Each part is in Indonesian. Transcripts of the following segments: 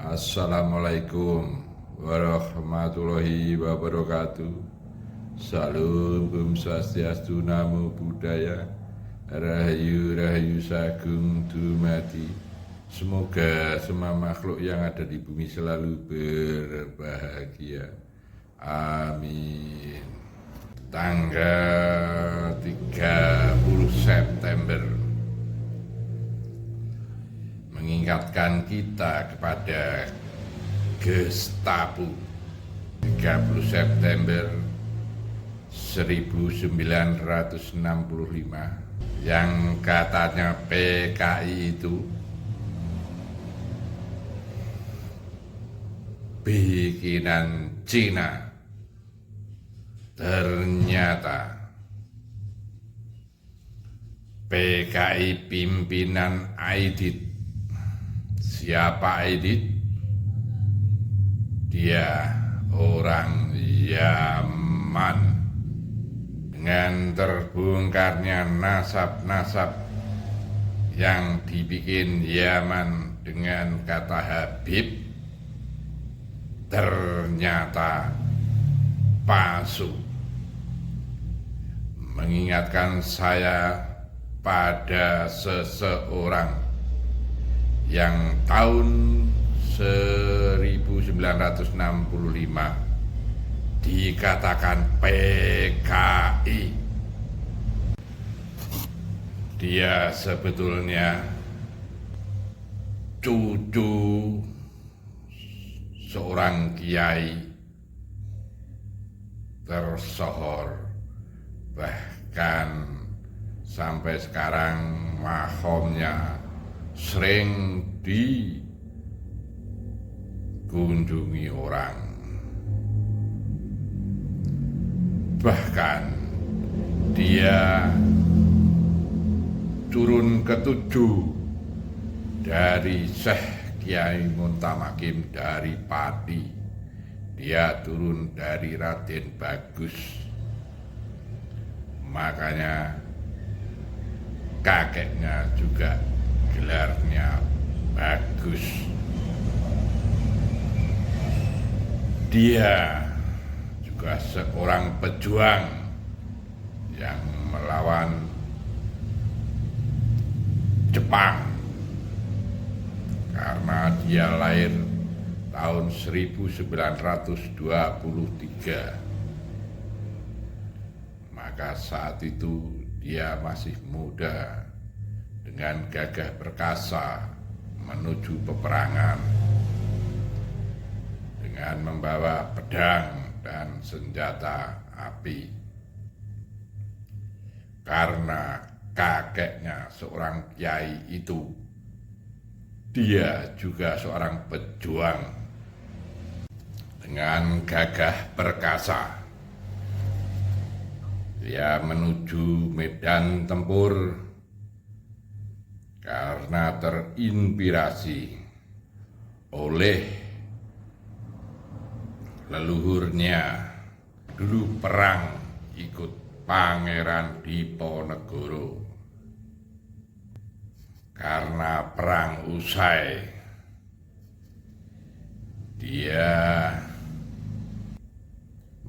Assalamualaikum warahmatullahi wabarakatuh. Salam Om Swastiastu, Namo Buddhaya, Rahayu Rahayu Sagung Dumadi. Semoga semua makhluk yang ada di bumi selalu berbahagia. Amin. Tanggal 30 September mengingatkan kita kepada Gestapo. 30 September 1965 yang katanya PKI itu bikinan Cina. Ternyata PKI pimpinan Aidit. Siapa Aidit? Dia orang Yaman. Dengan terbongkarnya nasab-nasab yang dibikin Yaman dengan kata Habib, ternyata palsu. Mengingatkan saya pada seseorang yang tahun 1965 dikatakan PKI. Dia sebetulnya cucu seorang kiai tersohor, bahkan sampai sekarang mahomnya sering dikunjungi orang. Bahkan dia turun ketujuh dari Syekh Kiai Muntamakim dari Pati. Dia turun dari Raden Bagus. Makanya kakeknya juga gelarnya Bagus. Dia juga seorang pejuang yang melawan Jepang karena dia lahir tahun 1923. Maka saat itu dia masih muda, dengan gagah perkasa menuju peperangan dengan membawa pedang dan senjata api. Karena kakeknya seorang kiai itu, dia juga seorang pejuang dengan gagah perkasa. Dia menuju medan tempur karena terinspirasi oleh leluhurnya dulu perang ikut Pangeran Diponegoro. Karena perang usai, dia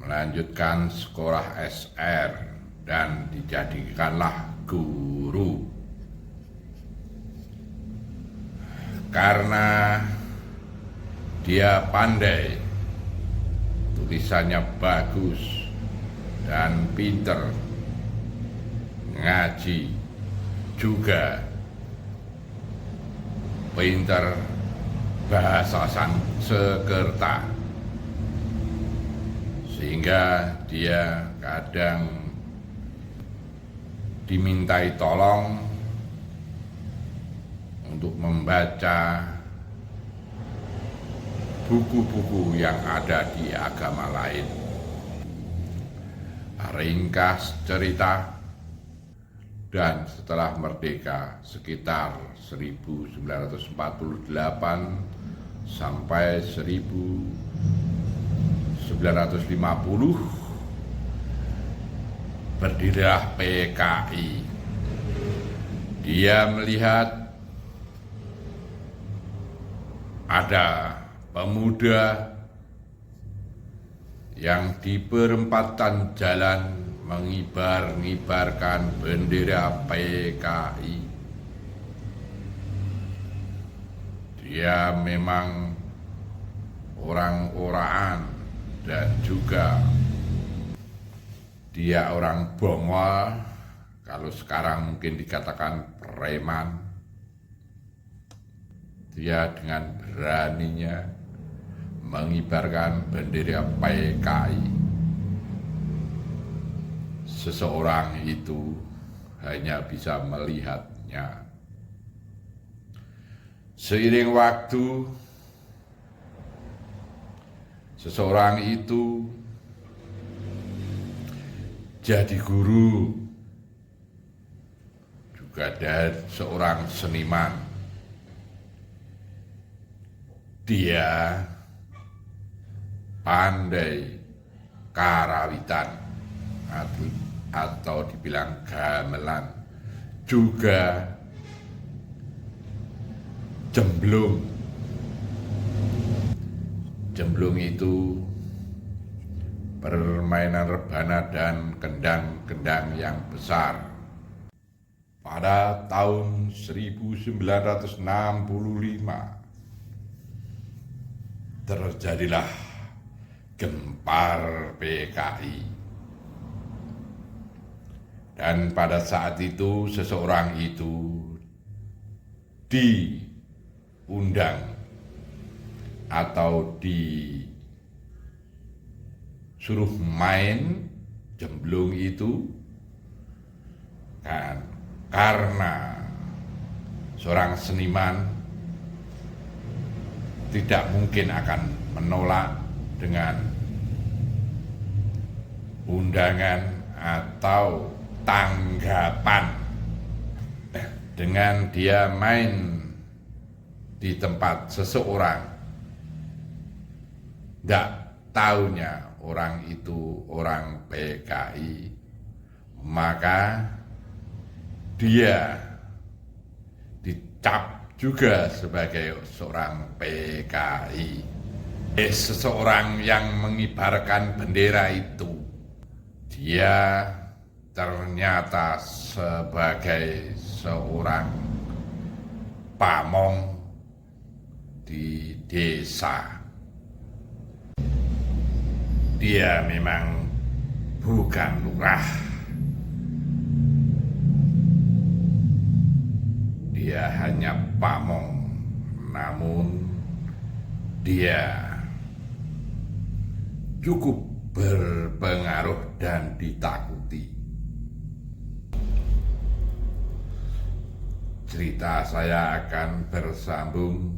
melanjutkan sekolah SR dan dijadikanlah guru. Karena dia pandai, tulisannya bagus dan pinter, ngaji juga pinter bahasa Sanskerta, sehingga dia kadang dimintai tolong untuk membaca buku-buku yang ada di agama lain. Ringkas cerita, dan setelah merdeka sekitar 1948 sampai 1950 berdirilah PKI. Dia melihat ada pemuda yang di perempatan jalan mengibar-ngibarkan bendera PKI. Dia memang orang-orangan dan juga dia orang bongol, kalau sekarang mungkin dikatakan preman. Dia dengan beraninya mengibarkan bendera PKI. Seseorang itu hanya bisa melihatnya. Seiring waktu, seseorang itu jadi guru, juga dari seorang seniman. Dia pandai karawitan atau dibilang gamelan, juga jemblung. Jemblung itu permainan rebana dan kendang-kendang yang besar. Pada tahun 1965 terjadilah gempar PKI. Dan pada saat itu seseorang itu diundang atau disuruh main jemblung itu kan, karena seorang seniman tidak mungkin akan menolak dengan undangan atau tanggapan dengan dia main di tempat seseorang. Tidak taunya orang itu orang PKI, maka dia dicap juga sebagai seorang PKI. Seseorang yang mengibarkan bendera itu, dia ternyata sebagai seorang pamong di desa. Dia memang bukan lurah. Dia hanya pamong, namun dia cukup berpengaruh dan ditakuti. Cerita saya akan bersambung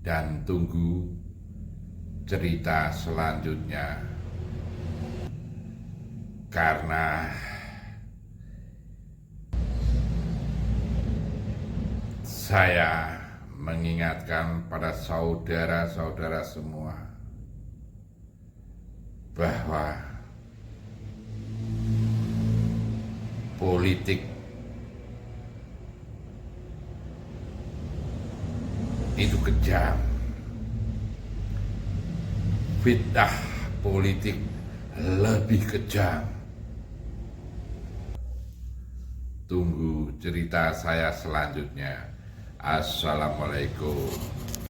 dan tunggu cerita selanjutnya, karena saya mengingatkan pada saudara-saudara semua bahwa politik itu kejam. Fitnah politik lebih kejam. Tunggu cerita saya selanjutnya. Assalamualaikum.